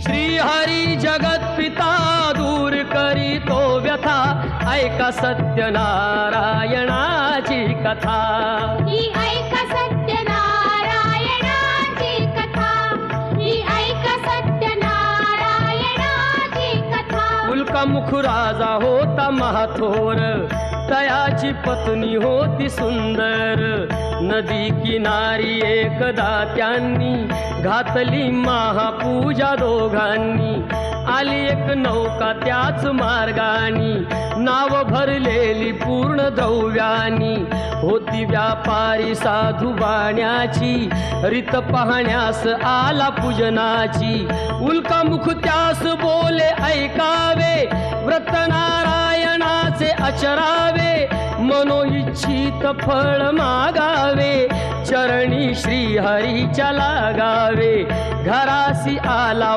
श्री हरी जगत पिता दूर करी तो व्यथा, ऐका सत्यनारायणाची कथा. ही ऐका सत्यनारायणाची कथा, ही ऐका सत्यनारायणाची कथा. उल्कामुख राजा होता महाथोर, तयाची पत्नी होती सुंदर. नदी किनारी एकदा त्यांनी घातली महापूजा दोघांनी. आली एक नौका त्याच मार्गानी, नाव भरलेली पूर्ण द्रव्यानी. होती व्यापारी साधू बाण्याची, रीत पाहण्यास आला पूजनाची. उल्कामुख त्यास बोले ऐकावे, व्रत नारायणाचे आचरावे. मनोइच्छित फळ मागावे, चरणी श्री हरीच्या लागावे. घरासी आला